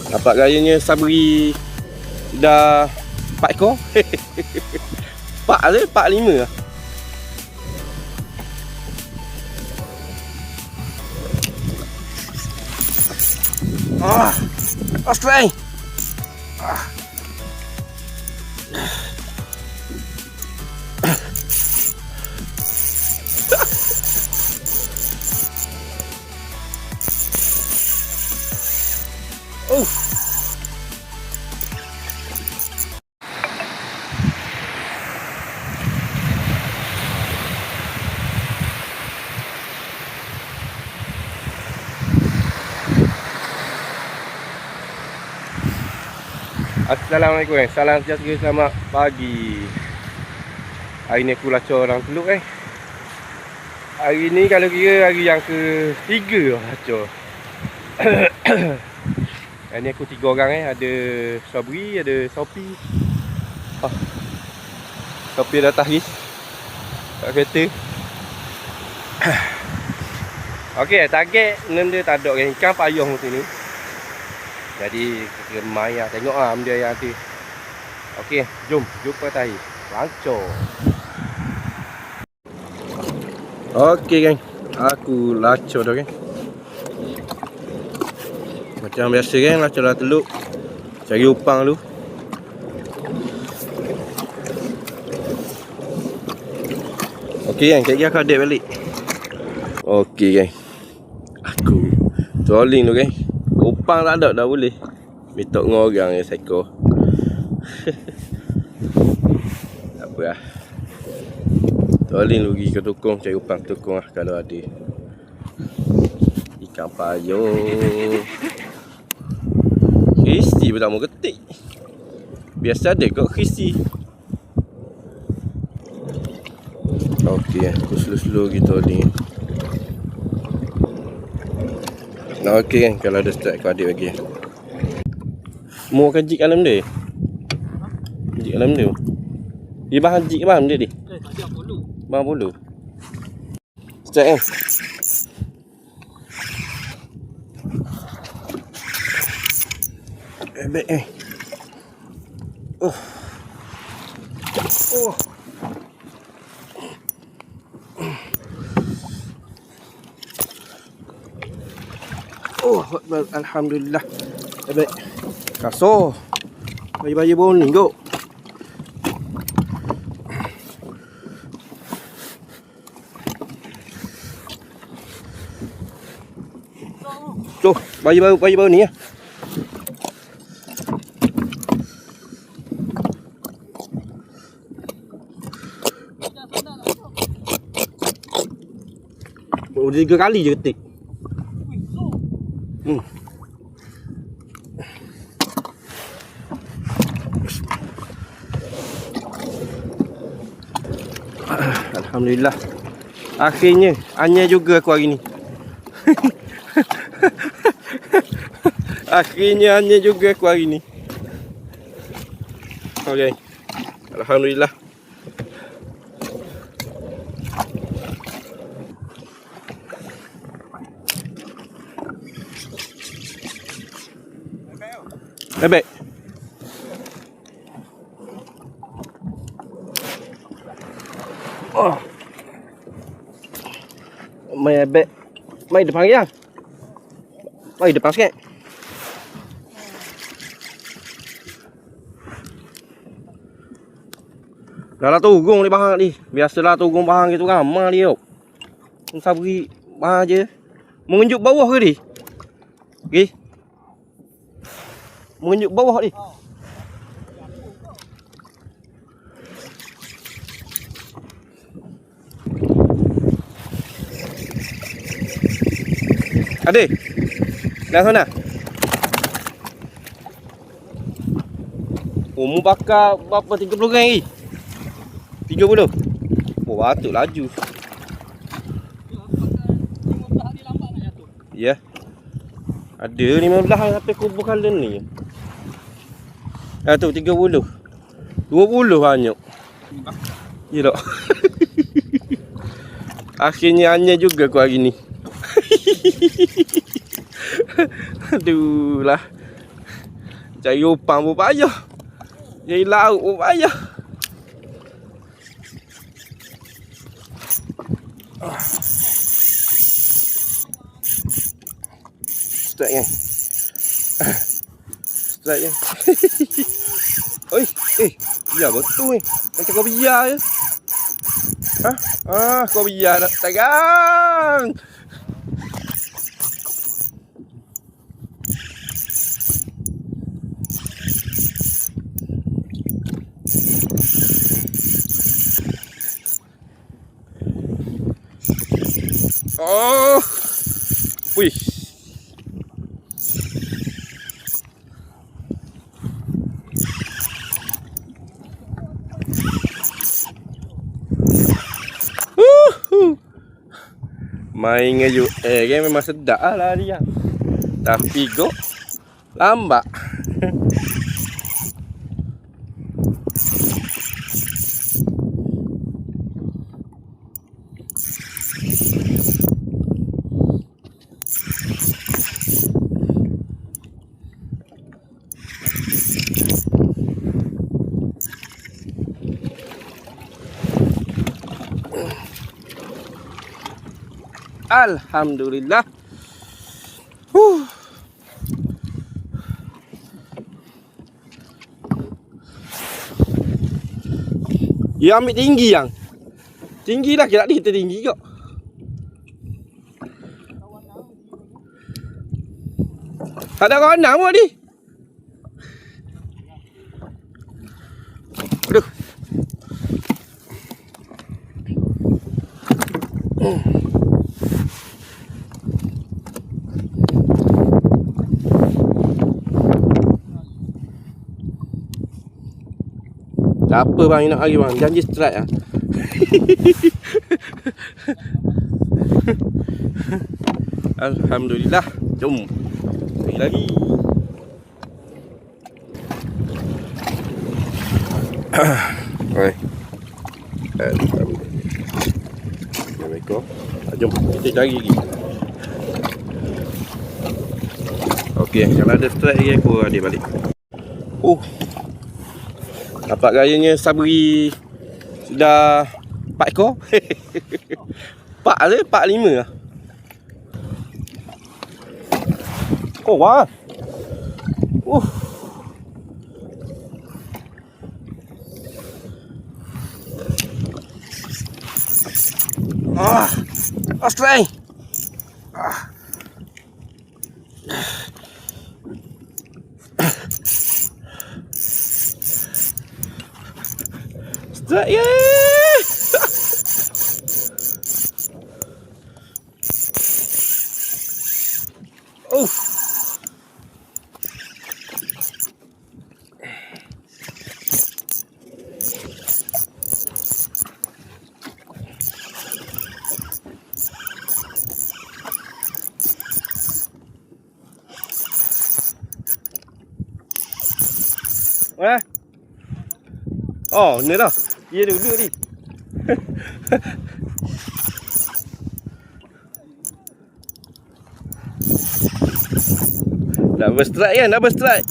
Dapat gayanya sabri dah 4 ekor. 4 le, 4 5 lah. Astray. Assalamualaikum, salam sejahtera, selamat pagi. Hari ni aku lacur orang Teluk Hari ni kalau kira hari yang ke-3 lacur. Hari ni aku 3 orang ada Sabri, ada Sophie. Sophie dah tahis kat kereta. Okey, target benda tak ada ikan payung macam ni. Jadi kita main lah, tengok lah benda yang ada. Okey, jom jumpa tahi lancor. Okey geng, aku lacur dah geng. Macam biasa geng, lacur dah Teluk. Cari upang dulu. Okey geng, sekejap aku adik balik. Okey geng, aku trolling dulu geng. Upang tak ada dah boleh. Minta dengan orang yang seko. Tak apa lah. Trolling dulu pergi ke tukung, cari upang ke tukung lah kalau ada ikan payung. Kristi pun tak mau ketik. Biasa ada kot kristi. Okey, aku slow-slow gitu ni. Nah, okey kan, kalau ada start aku adik bagi. Mau akan jig alam dia? Jig alam dia? Dia bahan jig bahan dia ni? Bahan bulu. Start kan? Baik alhamdulillah. Baik. Kasar. Bayi-bayi boni kok. Tuh, bayi baru ni ya. Oh, 3 kali je ketik. Alhamdulillah. Akhirnya Anya juga aku hari ni. Akhirnya Anya juga aku hari ni. Okey. Alhamdulillah. Bebek. Mai bebek. Mai depan ya. Mai depan sikit. Dah lah turun ni bahang ni. Biasalah turun bahang gitu ramah dia. Sabri bahang je. Menunjuk bawah ke ni? Okey. Menunjuk bawah ni. Adik. Dah sana. Mu bakar berapa 30 gram lagi? 30. Oh, batuk laju. Ya. Ada 15 sampai kubur kalen ni. Tu 30. 20 banyak. Ya tak? Akhirnya hanya juga aku hari ni. Aduh lah. Cari upang pun payah. Cari lauk pun payah. Strike kan? Strike kan? Oi, biar betul ni. Macam kau biar je. Kau biar nak tagang. Oh. Wih. Main dengan kan memang sedap lah lari lah. Tapi kok lambat. Alhamdulillah. Ya ambil tinggi yang. Tinggi lah kira kita tinggi kok. Ada kawan nak ni. Aduh. Apa bang nak lari bang? Janji strike ah. Alhamdulillah. Jom. Lagi. Oi. Alhamdulillah. Assalamualaikum. Jom kita cari lagi. Okey, kalau ada strike lagi aku ada balik. Dapat gayanya sabri sudah 4 ekor. 4 je, 4 5 lah. Oh wah. Strike. Strike ya. Oh, ni dah. Dia duduk ni. Double strike kan, double strike.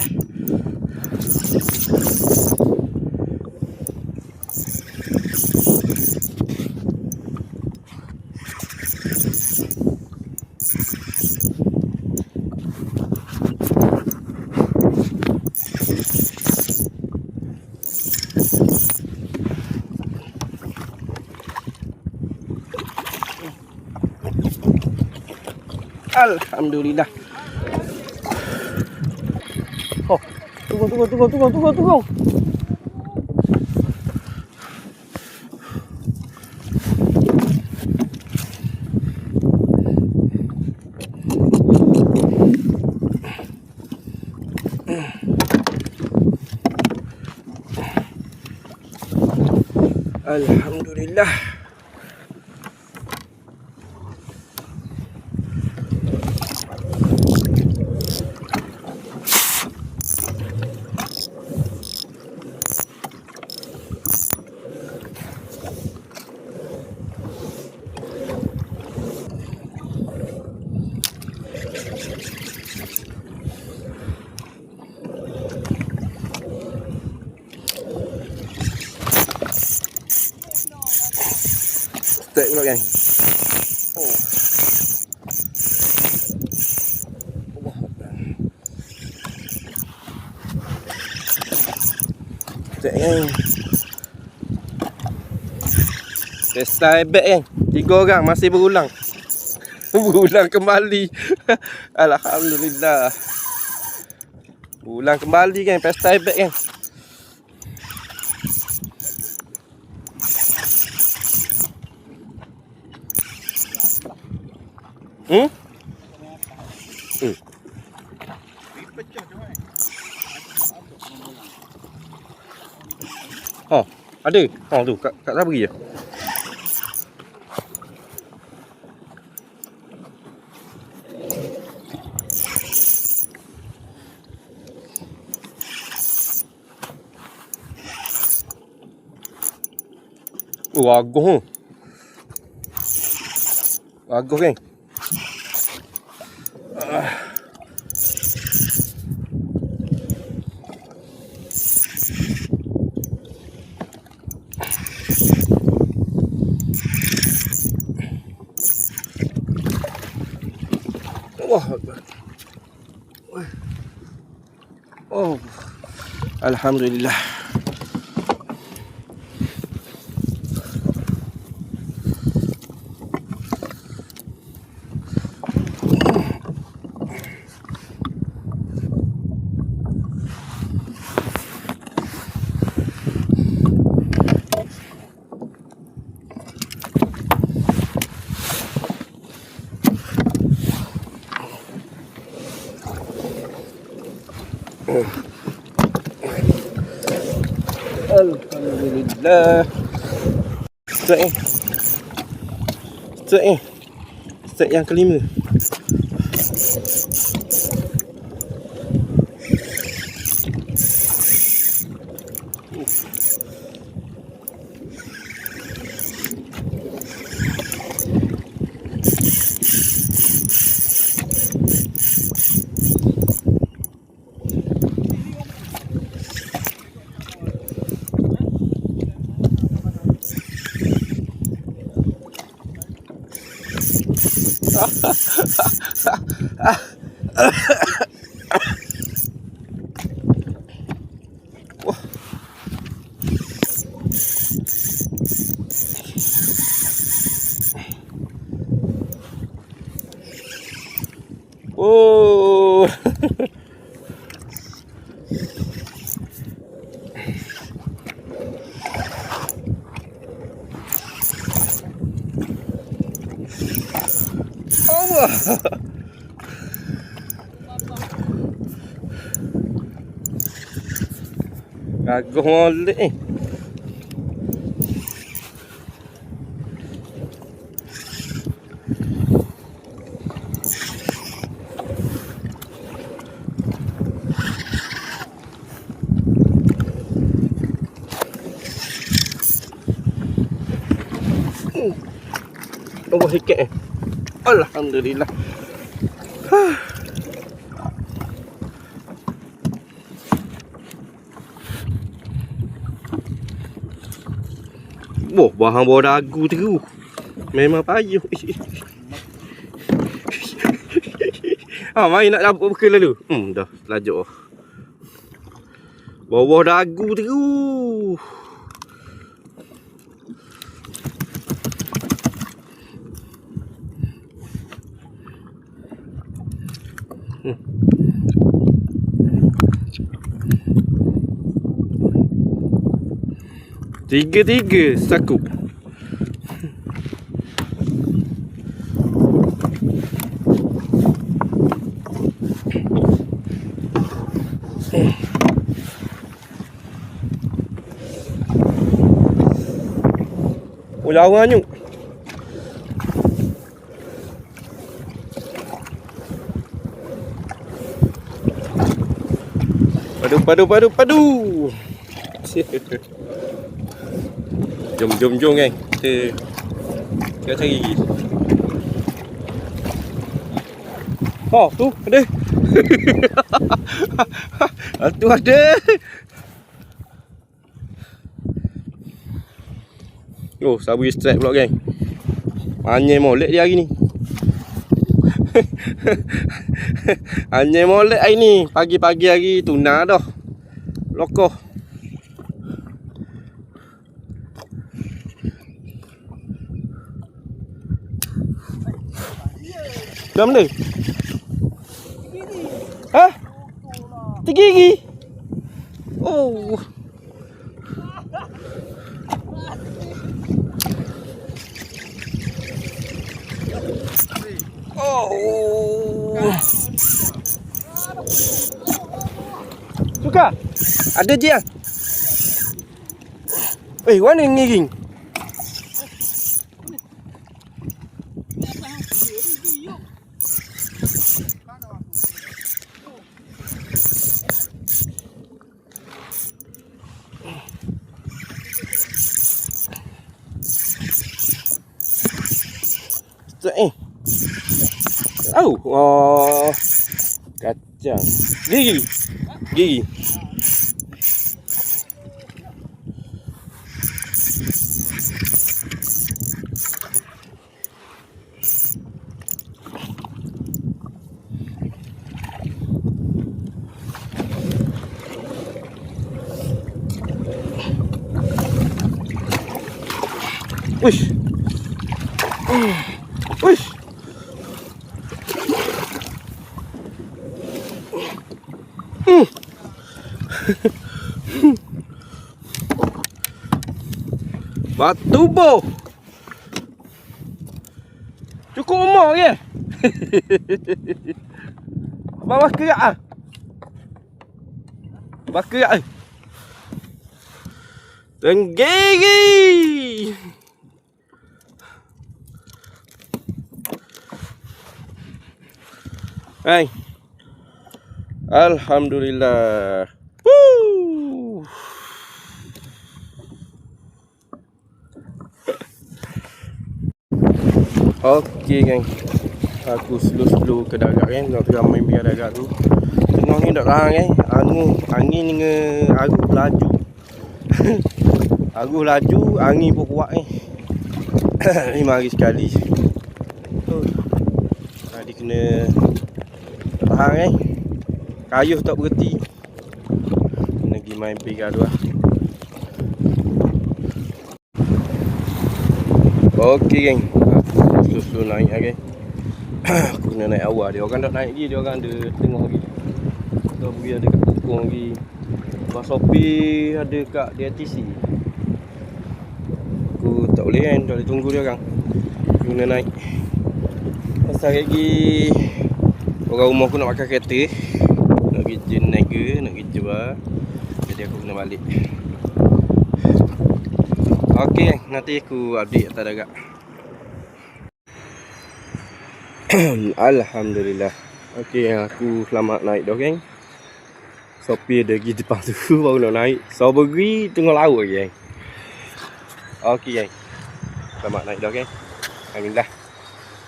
Alhamdulillah. Oh, tunggu. Alhamdulillah. strike pula geng. Oh. Strike geng. Testa hebat geng. 3 orang masih berulang. Berulang kembali. Alhamdulillah. Berulang kembali geng. Pesta hebat geng. Oh, ada. Oh tu kat saya pergi je. Oh, aguh. Aguh geng. Wah. Oh. Alhamdulillah. Alhamdulillah. Strike yang kelima. Oh. Allah. Gaguh molek ni. Allah sikit eh. Alhamdulillah. Boh, bahan bawah dagu tu. Memang payuh. Mari nak dapat bekal lalu. Dah lajuk. Bawah dagu tu. Tiga sakup. Oh, lawan nyuk. Padu. Jom geng. Kita cari lagi. Oh, tu ada. Tu ada. Oh, sabu strike pula geng. Anyai molek dia hari ni. Anyai molek hari ni. Pagi-pagi hari tuna dah. Lokoh. Dalam dia? Hah? Tergigi? Oh. Oh. Suka? Ada je ah. Mana yang ngiring? Oh, kacang. Gigi. Gigi. Uish. Uish. Batu bo. Cukup umur ke? Bawah kerak ah. Bawah kerak. Tenggiri. Hai. Alhamdulillah. Woo. Okey geng. Aku slow-slow ke darat kan. Nak ramai biar darat tu. Tengah ni tak tahan kan. Angin dengan arus laju. Arus laju, angin pun kuat kan. 5 hari sekali. Tadi kena tahan kan. Kayuh tak berhenti. Kena pergi main pega tu lah. Okey geng. Aku naik lagi. Aku kena naik awal. Dia orang tak naik lagi. Dia orang ada tengah lagi. Kita pergi ada kat Pukung lagi. Bas Shopee ada kat DTC. Aku tak boleh kan. Tak boleh tunggu dia orang. Aku kena naik. Pasal lagi orang rumah aku nak pakai kereta. Nak kerja niaga, nak kerja bar. Jadi aku kena balik. Okey, nanti aku update atas darat. Alhamdulillah. Okey, aku selamat naik dah geng. Shopee ada pergi depan tu baru nak naik. Strawberry tengah laut lagi geng. Okey geng. Selamat naik dah geng. Alhamdulillah.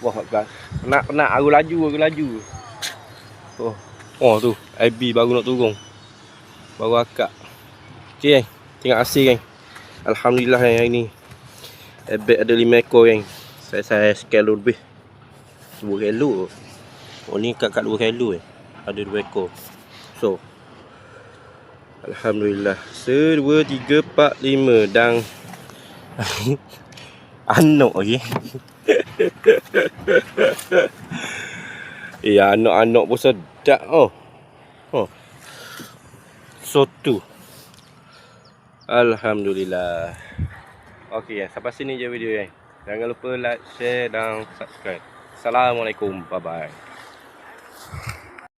Wah, penat aku laju. Oh tu, IB baru nak turun. Baru akak. Okey geng. Terima kasih geng. Alhamdulillah yang ini. Ebek ada 5 ekor geng. Saya kilo lebih. 2 kilo. Oh ni kat 2 kilo Ada 2 ekor. So alhamdulillah. 1, 2, 3, 4, 5 dan anak lagi. Anak-anak pun sedap sotu. Alhamdulillah. Okey, sampai sini je video ni. Jangan lupa like, share dan subscribe. Assalamualaikum. Bye bye.